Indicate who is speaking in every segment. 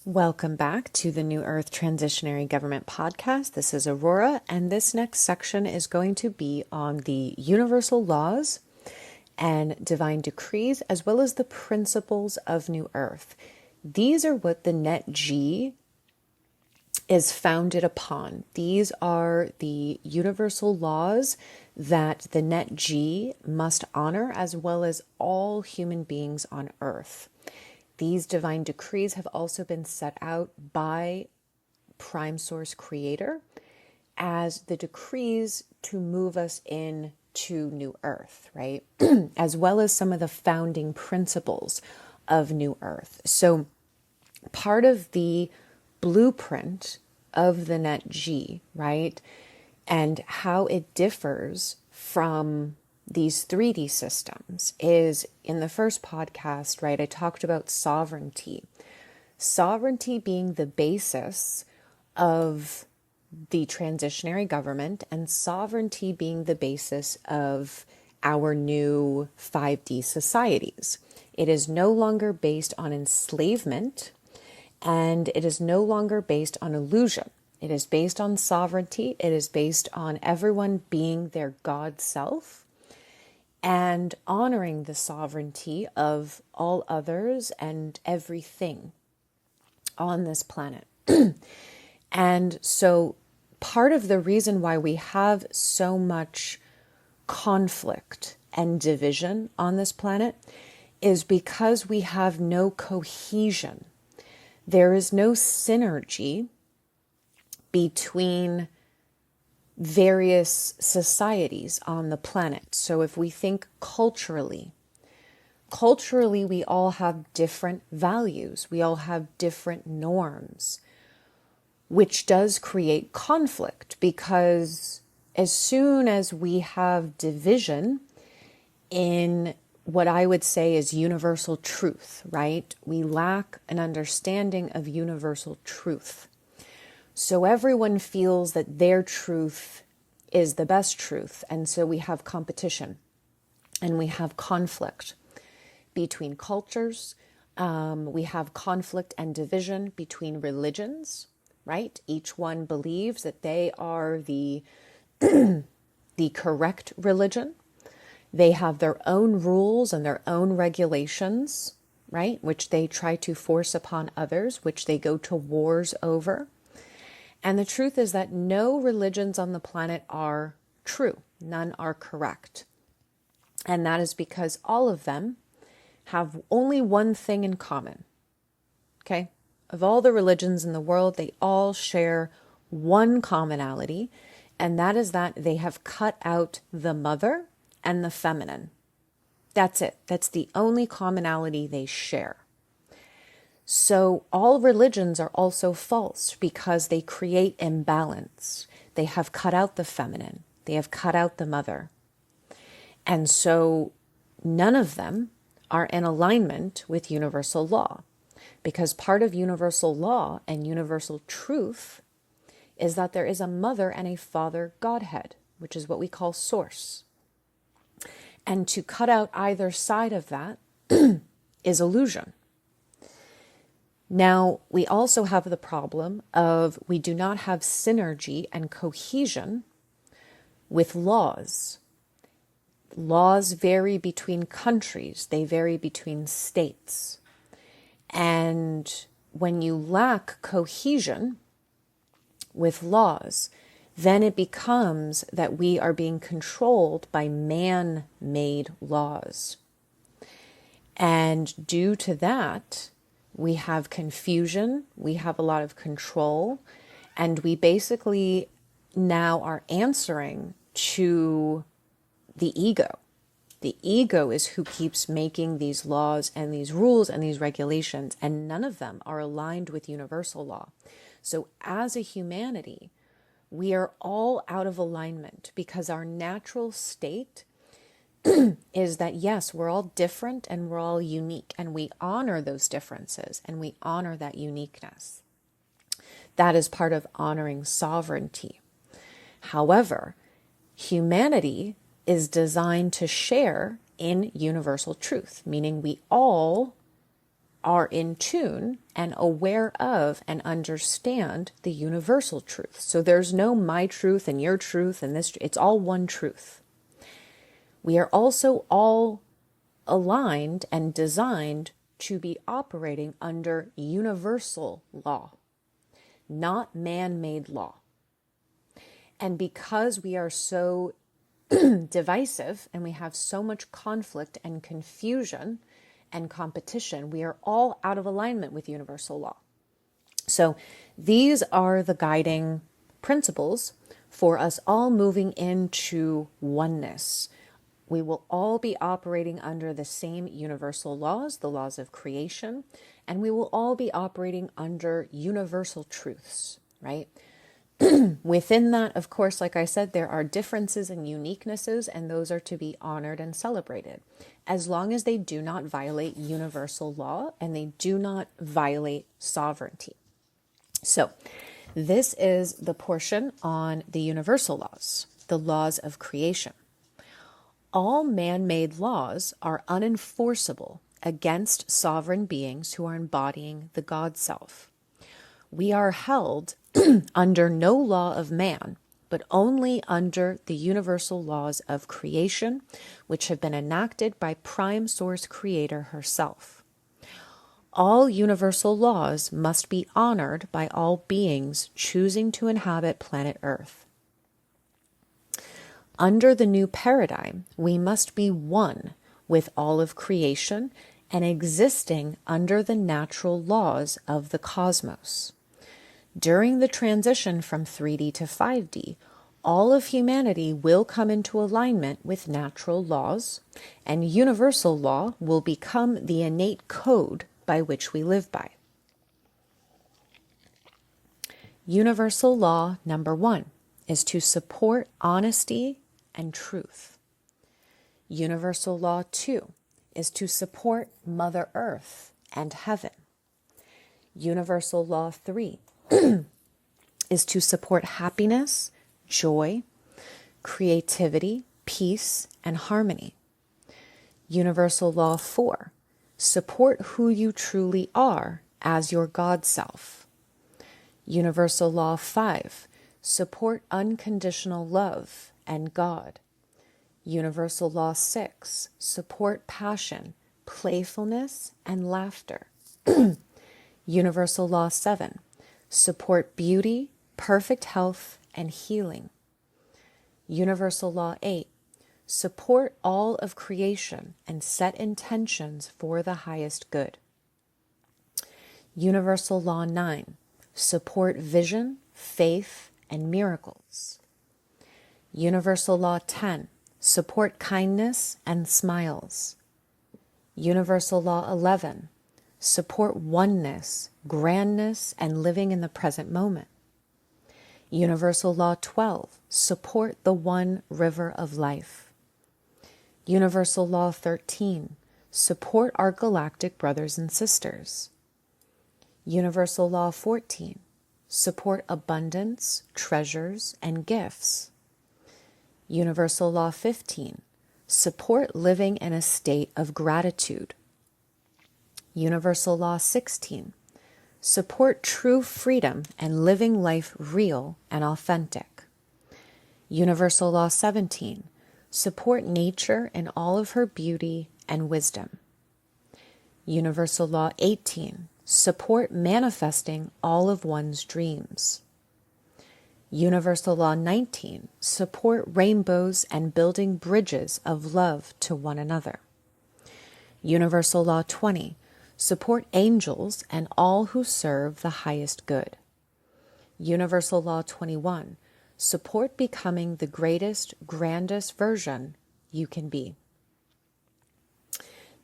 Speaker 1: Welcome back to the New Earth Transitionary Government Podcast. This is Aurora, and this next section is going to be on the universal laws and divine decrees, as well as the principles of New Earth. These are what the Net G is founded upon. These are the universal laws that the Net G must honor, as well as all human beings on Earth. These divine decrees have also been set out by Prime Source Creator as the decrees to move us into New Earth, right? As well as some of the founding principles of New Earth. So part of the blueprint of the Net G, right? And how it differs from these 3D systems is in the first podcast, right? I talked about sovereignty. Sovereignty being the basis of the transitionary government, and sovereignty being the basis of our new 5D societies. It is no longer based on enslavement, and it is no longer based on illusion. It is based on sovereignty. It is based on everyone being their God self and honoring the sovereignty of all others and everything on this planet. And so part of the reason why we have so much conflict and division on this planet is because we have no cohesion. There is no synergy between various societies on the planet. So if we think culturally, we all have different values. We all have different norms, which does create conflict, because as soon as we have division in what I would say is universal truth, right? We lack an understanding of universal truth. So everyone feels that their truth is the best truth. And so we have competition and we have conflict between cultures. We have conflict and division between religions, right? Each one believes that they are the correct religion. They have their own rules and their own regulations, right? Which they try to force upon others, which they go to wars over. And the truth is that no religions on the planet are true. None are correct. And that is because all of them have only one thing in common. Okay? Of all the religions in the world, they all share one commonality, and that is that they have cut out the mother and the feminine. That's it. That's the only commonality they share. So all religions are also false because they create imbalance. They have cut out the feminine. They have cut out the mother. And so none of them are in alignment with universal law, because part of universal law and universal truth is that there is a mother and a father Godhead, which is what we call source. And to cut out either side of that is illusion. Now, we also have the problem of we do not have synergy and cohesion with laws. Laws vary between countries. They vary between states. And when you lack cohesion with laws, then it becomes that we are being controlled by man-made laws. And due to that, we have confusion, we have a lot of control, and we basically now are answering to the ego. The ego is who keeps making these laws and these rules and these regulations, and none of them are aligned with universal law. So as a humanity, we are all out of alignment because our natural state is that, yes, we're all different and we're all unique, and we honor those differences and we honor that uniqueness. That is part of honoring sovereignty. However, humanity is designed to share in universal truth, meaning we all are in tune and aware of and understand the universal truth. So there's no my truth and your truth and this, it's all one truth. We are also all aligned and designed to be operating under universal law, not man-made law. And because we are so divisive and we have so much conflict and confusion and competition, we are all out of alignment with universal law. So these are the guiding principles for us all moving into oneness. We will all be operating under the same universal laws, the laws of creation, and we will all be operating under universal truths, right? Within that, of course, like I said, there are differences and uniquenesses, and those are to be honored and celebrated, as long as they do not violate universal law and they do not violate sovereignty. So this is the portion on the universal laws, the laws of creation. All man-made laws are unenforceable against sovereign beings who are embodying the God self. We are held under no law of man, but only under the universal laws of creation, which have been enacted by Prime Source Creator herself. All universal laws must be honored by all beings choosing to inhabit planet Earth. Under the new paradigm, we must be one with all of creation and existing under the natural laws of the cosmos. During the transition from 3D to 5D, all of humanity will come into alignment with natural laws, and universal law will become the innate code by which we live by. Universal law number 1 is to support honesty and truth. Universal law 2 is to support Mother Earth and heaven. Universal law 3 is to support happiness, joy, creativity, peace, and harmony. Universal law 4, support who you truly are as your God self. Universal law 5, support unconditional love and God. Universal law 6, support passion, playfulness, and laughter. Universal law 7, support beauty, perfect health, and healing. Universal law 8, support all of creation and set intentions for the highest good. Universal law 9, support vision, faith, and miracles. Universal law 10, support kindness and smiles. Universal law 11, support oneness, grandness, and living in the present moment. Universal law 12, support the one river of life. Universal law 13, support our galactic brothers and sisters. Universal law 14, support abundance, treasures, and gifts. Universal law 15, support living in a state of gratitude. Universal law 16, support true freedom and living life real and authentic. Universal law 17, support nature in all of her beauty and wisdom. Universal law 18, support manifesting all of one's dreams. Universal law 19, support rainbows and building bridges of love to one another. Universal law 20, support angels and all who serve the highest good. Universal law 21, support becoming the greatest, grandest version you can be.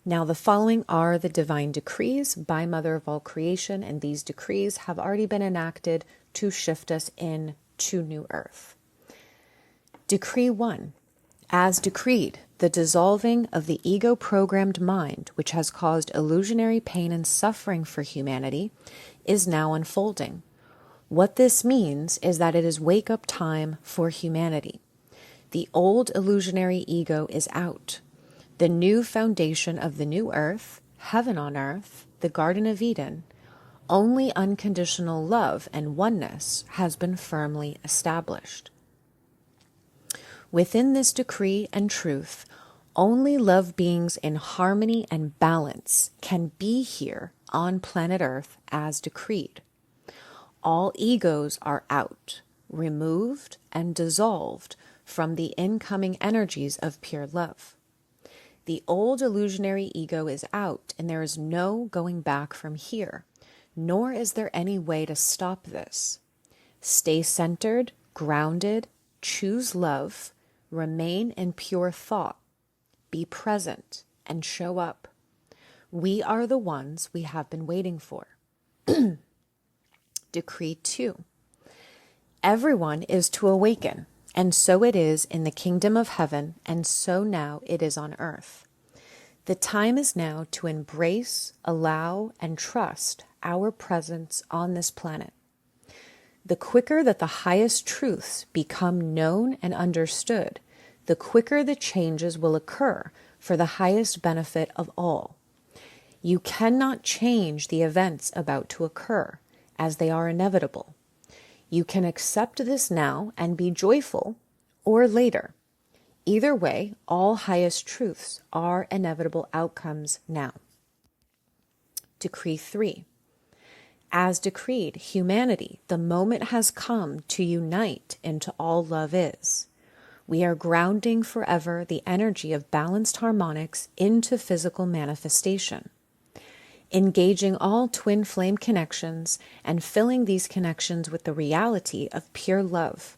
Speaker 1: Now, the following are the divine decrees by Mother of all creation, and these decrees have already been enacted to shift us in to New Earth. Decree 1. As decreed, the dissolving of the ego-programmed mind, which has caused illusionary pain and suffering for humanity, is now unfolding. What this means is that it is wake-up time for humanity. The old illusionary ego is out. The new foundation of the new earth, heaven on earth, the Garden of Eden, only unconditional love and oneness has been firmly established. Within this decree and truth, only love beings in harmony and balance can be here on planet Earth as decreed. All egos are out, removed and dissolved from the incoming energies of pure love. The old illusionary ego is out, and there is no going back from here, nor is there any way to stop this. Stay centered, grounded, choose love, remain in pure thought, be present, and show up. We are the ones we have been waiting for. Decree 2. Everyone is to awaken, and so it is in the kingdom of heaven, and so now it is on earth. The time is now to embrace, allow, and trust our presence on this planet. The quicker that the highest truths become known and understood, the quicker the changes will occur for the highest benefit of all. You cannot change the events about to occur, as they are inevitable. You can accept this now and be joyful, or later. Either way, all highest truths are inevitable outcomes now. Decree 3. As decreed, humanity, the moment has come to unite into all love is. We are grounding forever the energy of balanced harmonics into physical manifestation. Engaging all twin flame connections and filling these connections with the reality of pure love,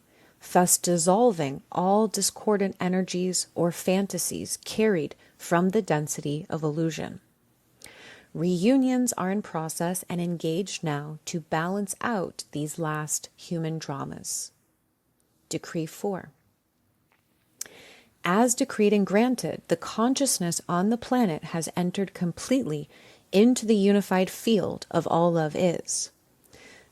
Speaker 1: thus dissolving all discordant energies or fantasies carried from the density of illusion. Reunions are in process and engaged now to balance out these last human dramas. Decree 4. As decreed and granted, the consciousness on the planet has entered completely into the unified field of all love is.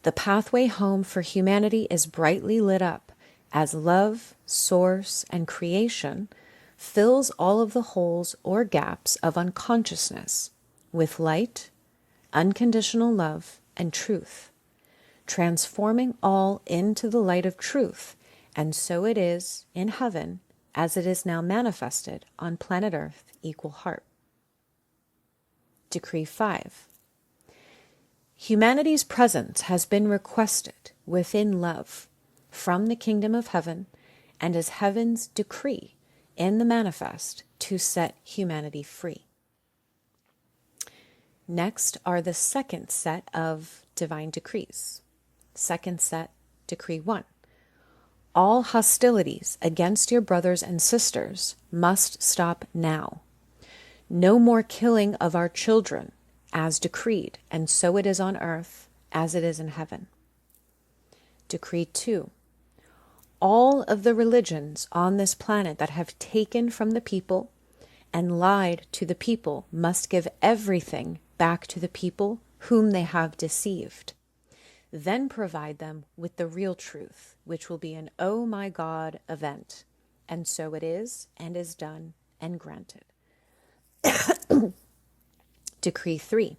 Speaker 1: The pathway home for humanity is brightly lit up as love, source, and creation fills all of the holes or gaps of unconsciousness with light, unconditional love, and truth, transforming all into the light of truth, and so it is in heaven as it is now manifested on planet Earth, equal heart. Decree 5. Humanity's presence has been requested within love from the kingdom of heaven and is heaven's decree in the manifest to set humanity free. Next are the second set of divine decrees. Second set, Decree 1. All hostilities against your brothers and sisters must stop now. No more killing of our children, as decreed, and so it is on earth, as it is in heaven. Decree 2. All of the religions on this planet that have taken from the people and lied to the people must give everything back to the people whom they have deceived. Then provide them with the real truth, which will be an oh my God event. And so it is, and is done, and granted. Decree 3.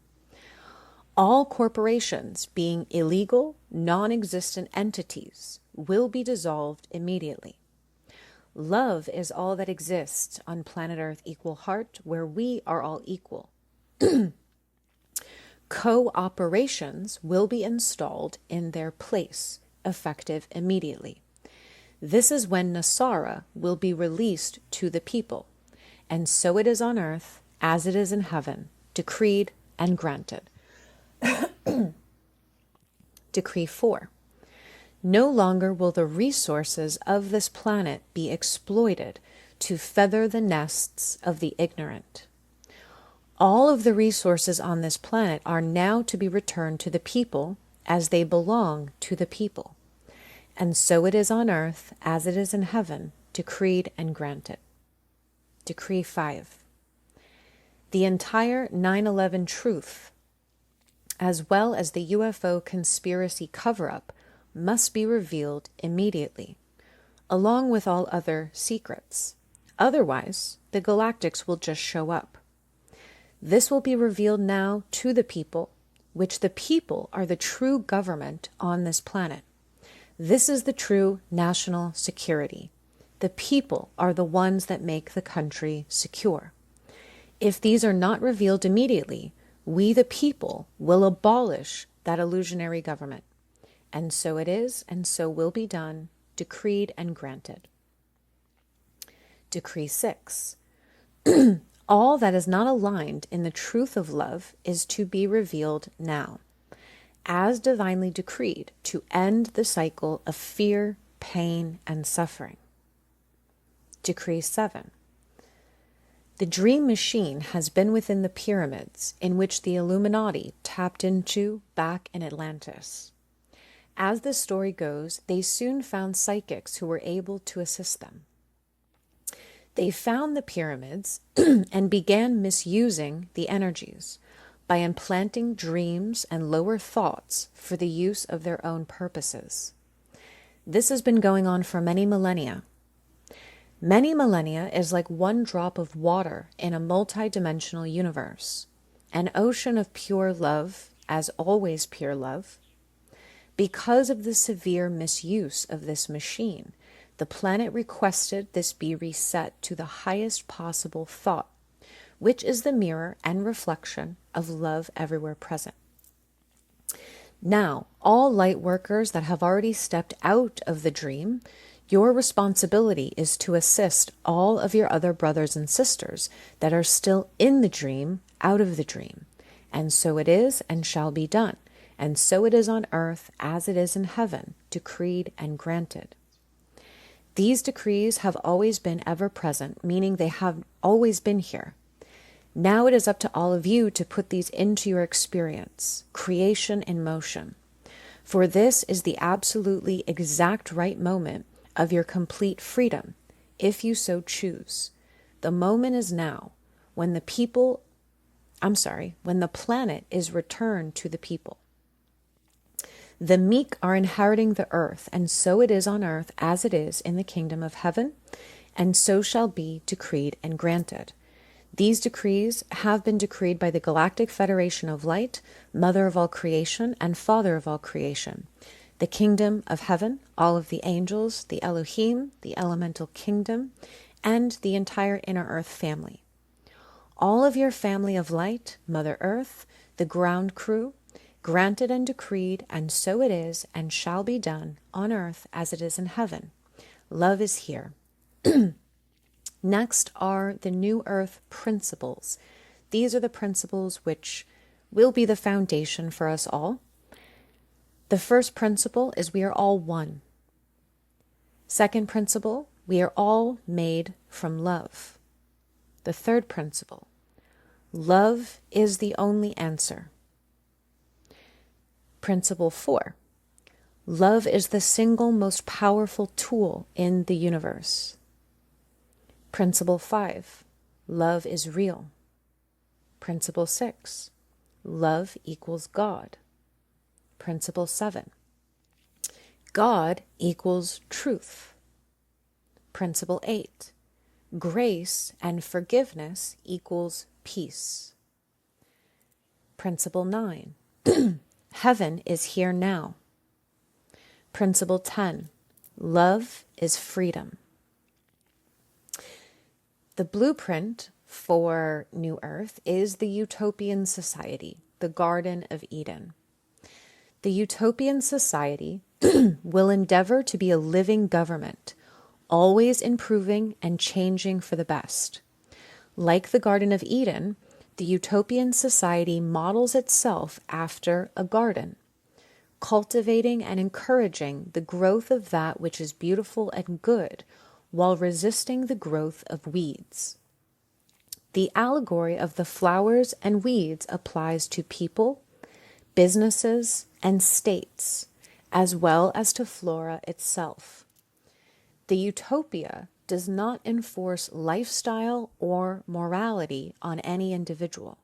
Speaker 1: All corporations being illegal, non-existent entities will be dissolved immediately. Love is all that exists on planet Earth, equal heart, where we are all equal. Co-operations will be installed in their place, effective immediately. This is when Nasara will be released to the people, and so it is on earth as it is in heaven, decreed and granted. Decree 4. No longer will the resources of this planet be exploited to feather the nests of the ignorant. All of the resources on this planet are now to be returned to the people as they belong to the people. And so it is on earth as it is in heaven, decreed and granted. Decree 5. The entire 9/11 truth, as well as the UFO conspiracy cover-up, must be revealed immediately, along with all other secrets. Otherwise, the galactics will just show up. This will be revealed now to the people, which the people are the true government on this planet. This is the true national security. The people are the ones that make the country secure. If these are not revealed immediately, we the people will abolish that illusionary government. And so it is, and so will be done, decreed and granted. Decree 6. All that is not aligned in the truth of love is to be revealed now, as divinely decreed, to end the cycle of fear, pain, and suffering. Decree 7. The dream machine has been within the pyramids in which the Illuminati tapped into back in Atlantis. As the story goes, they soon found psychics who were able to assist them. They found the pyramids and began misusing the energies by implanting dreams and lower thoughts for the use of their own purposes. This has been going on for many millennia. Many millennia is like one drop of water in a multi-dimensional universe, an ocean of pure love, as always pure love. Because of the severe misuse of this machine, the planet requested this be reset to the highest possible thought, which is the mirror and reflection of love everywhere present. Now, all light workers that have already stepped out of the dream, your responsibility is to assist all of your other brothers and sisters that are still in the dream out of the dream. And so it is and shall be done. And so it is on earth as it is in heaven, decreed and granted. These decrees have always been ever present, meaning they have always been here. Now it is up to all of you to put these into your experience, creation in motion. For this is the absolutely exact right moment of your complete freedom, if you so choose. The moment is now, when the planet is returned to the people. The meek are inheriting the earth, and so it is on earth as it is in the kingdom of heaven, and so shall be decreed and granted. These decrees have been decreed by the Galactic Federation of Light, Mother of all creation and Father of all creation, the kingdom of heaven, all of the angels, the Elohim, the elemental kingdom, and the entire inner earth family. All of your family of light, Mother Earth, the ground crew, granted and decreed, and so it is and shall be done on earth as it is in heaven. Love is here. Next are the new earth principles. These are the principles which will be the foundation for us all. The first principle is we are all one. Second principle, we are all made from love. The third principle, love is the only answer. Principle 4. Love is the single most powerful tool in the universe. Principle 5. Love is real. Principle 6. Love equals God. Principle 7. God equals truth. Principle 8. Grace and forgiveness equals peace. Principle 9. Heaven is here now. Principle 10. Love is freedom. The blueprint for New Earth is the utopian society, the Garden of Eden. The utopian society will endeavor to be a living government, always improving and changing for the best. Like the Garden of Eden, the utopian society models itself after a garden, cultivating and encouraging the growth of that which is beautiful and good, while resisting the growth of weeds. The allegory of the flowers and weeds applies to people, businesses, and states, as well as to flora itself. The utopia does not enforce lifestyle or morality on any individual.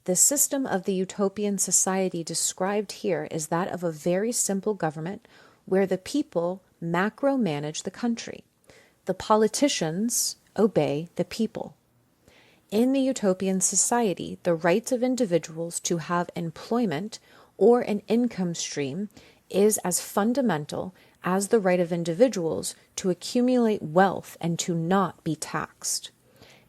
Speaker 1: The system of the utopian society described here is that of a very simple government where the people macro-manage the country. The politicians obey the people. In the utopian society, the rights of individuals to have employment or an income stream is as fundamental as the right of individuals to accumulate wealth and to not be taxed.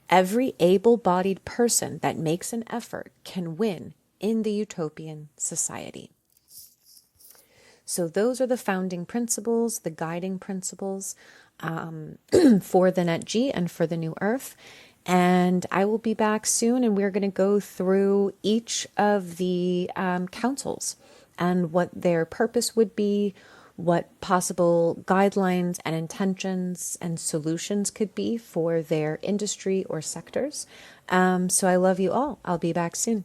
Speaker 1: Every able-bodied person that makes an effort can win in the utopian society. So those are the founding principles, the guiding principles for the NetG and for the New Earth. And I will be back soon, and we're going to go through each of the councils and what their purpose would be, what possible guidelines and intentions and solutions could be for their industry or sectors. So I love you all. I'll be back soon.